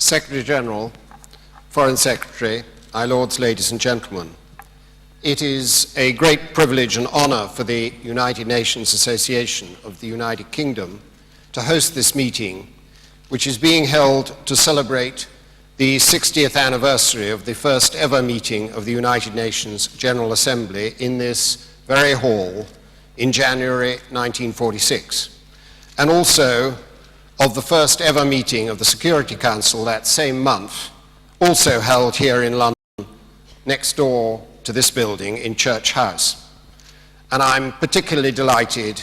Secretary-General, Foreign Secretary, my Lords, ladies and gentlemen, it is a great privilege and honor for the United Nations Association of the United Kingdom to host this meeting, which is being held to celebrate the 60th anniversary of the first ever meeting of the United Nations General Assembly in this very hall in January 1946, and also of the first ever meeting of the Security Council that same month, also held here in London, next door to this building in Church House. And I'm particularly delighted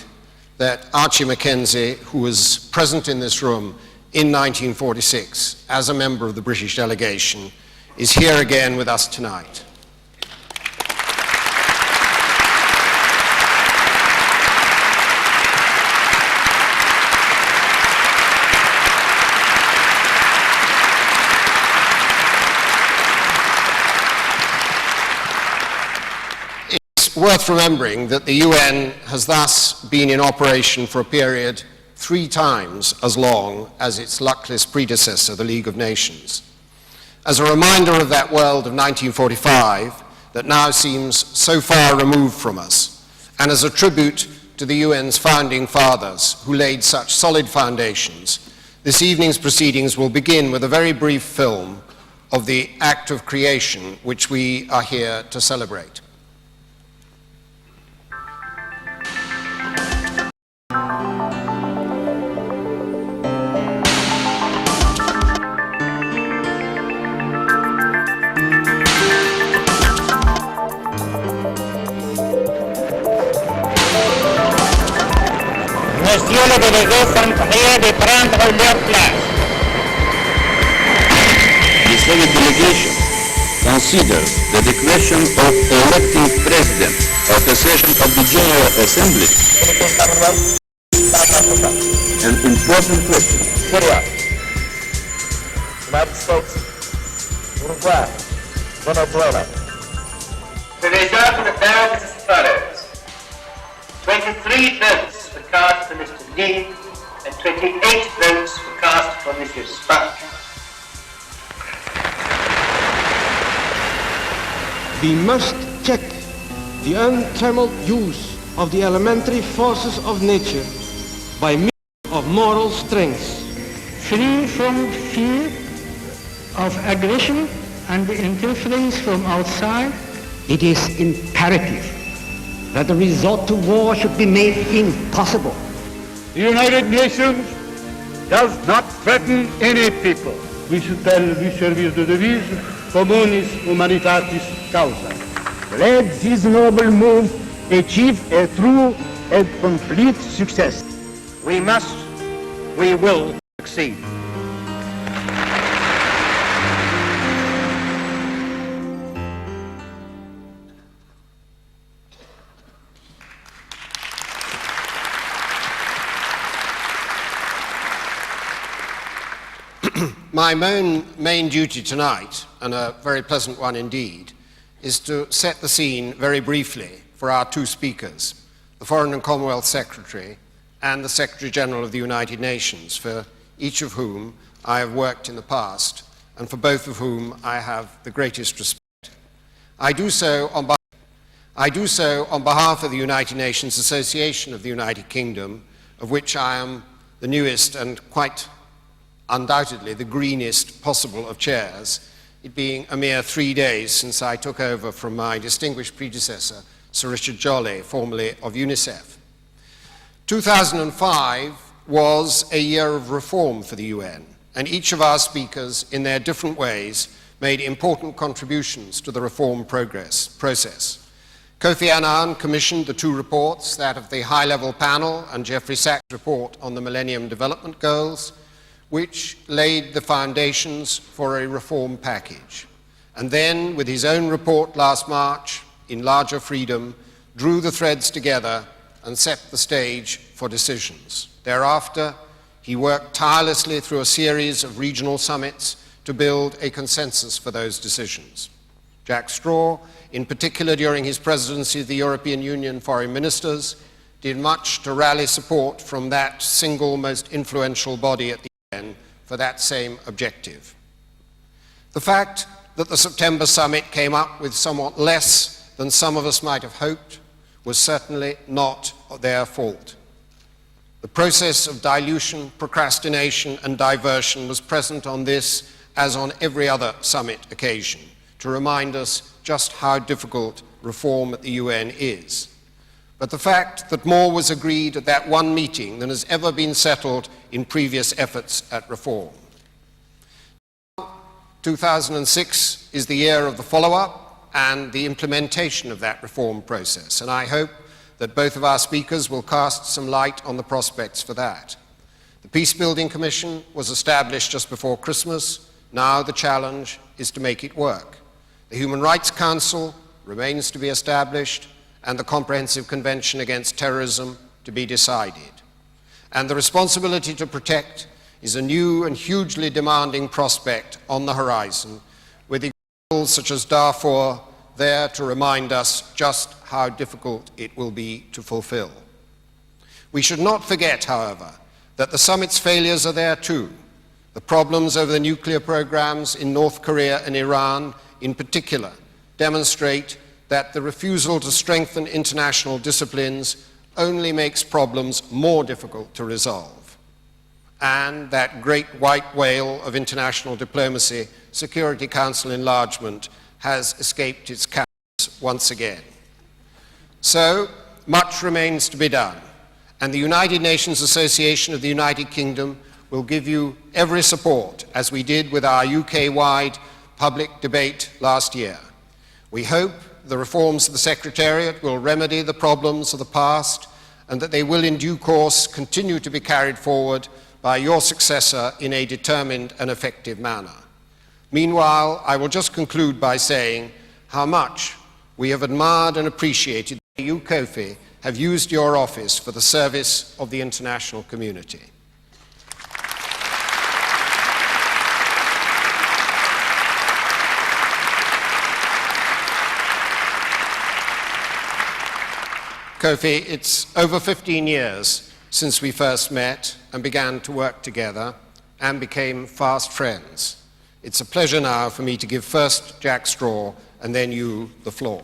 that Archie Mackenzie, who was present in this room in 1946 as a member of the British delegation, is here again with us tonight. Worth remembering that the UN has thus been in operation for a period 3 times as long as its luckless predecessor, the League of Nations. As a reminder of that world of 1945 that now seems so far removed from us, and as a tribute to the UN's founding fathers who laid such solid foundations, this evening's proceedings will begin with a very brief film of the act of creation which we are here to celebrate. Monsieur le délégué sont priés de prendre leur place. The Soviet delegation considers that the question of electing president of the session of the General Assembly an important question. United States, Uruguay, Venezuela. The result of the ballot is as follows. 23 votes were cast for Mr. Lee and 28 votes were cast for Mr. Spunk. We must check the untrammeled use of the elementary forces of nature by means of moral strength. Free from fear of aggression and interference from outside. It is imperative that the resort to war should be made impossible. The United Nations does not threaten any people. We should tell lui servir de devise communis humanitatis causa. Let this noble move achieve a true and complete success. We must, we will succeed. My main duty tonight, and a very pleasant one indeed, is to set the scene very briefly for our 2 speakers, the Foreign and Commonwealth Secretary and the Secretary-General of the United Nations, for each of whom I have worked in the past, and for both of whom I have the greatest respect. I do so on behalf of the United Nations Association of the United Kingdom, of which I am the newest and quite undoubtedly the greenest possible of chairs, it being a mere 3 days since I took over from my distinguished predecessor, Sir Richard Jolly, formerly of UNICEF. 2005 was a year of reform for the UN, and each of our speakers, in their different ways, made important contributions to the reform process. Kofi Annan commissioned the 2 reports, that of the high-level panel and Jeffrey Sachs' report on the Millennium Development Goals, which laid the foundations for a reform package. And then, with his own report last March, In Larger Freedom, drew the threads together and set the stage for decisions. Thereafter, he worked tirelessly through a series of regional summits to build a consensus for those decisions. Jack Straw, in particular during his presidency of the European Union foreign ministers, did much to rally support from that single most influential body at the UN for that same objective. The fact that the September summit came up with somewhat less than some of us might have hoped was certainly not their fault. The process of dilution, procrastination, and diversion was present on this as on every other summit occasion to remind us just how difficult reform at the UN is. But the fact that more was agreed at that one meeting than has ever been settled in previous efforts at reform. 2006 is the year of the follow-up and the implementation of that reform process, and I hope that both of our speakers will cast some light on the prospects for that. The Peace-Building Commission was established just before Christmas. Now the challenge is to make it work. The Human Rights Council remains to be established, and the Comprehensive Convention Against Terrorism to be decided. And the responsibility to protect is a new and hugely demanding prospect on the horizon, with examples such as Darfur there to remind us just how difficult it will be to fulfill. We should not forget, however, that the summit's failures are there too. The problems over the nuclear programs in North Korea and Iran in particular demonstrate that the refusal to strengthen international disciplines only makes problems more difficult to resolve. And that great white whale of international diplomacy, Security Council enlargement, has escaped its catches once again. So, much remains to be done, and the United Nations Association of the United Kingdom will give you every support, as we did with our UK-wide public debate last year. We hope the reforms of the Secretariat will remedy the problems of the past, and that they will in due course continue to be carried forward by your successor in a determined and effective manner. Meanwhile, I will just conclude by saying how much we have admired and appreciated that you, Kofi, have used your office for the service of the international community. Kofi, it's over 15 years since we first met and began to work together and became fast friends. It's a pleasure now for me to give first Jack Straw and then you the floor.